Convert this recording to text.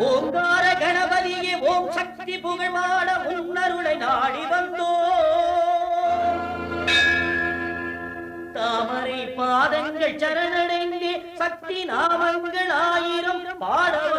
ஓங்கார கணபதியே ஓம் சக்தி புகழ்மாட உன்னருளை நாடி வந்தோ தாமரை பாதங்கள் சரணடைந்தே சக்தி நாமங்கள் 1000 பாடவ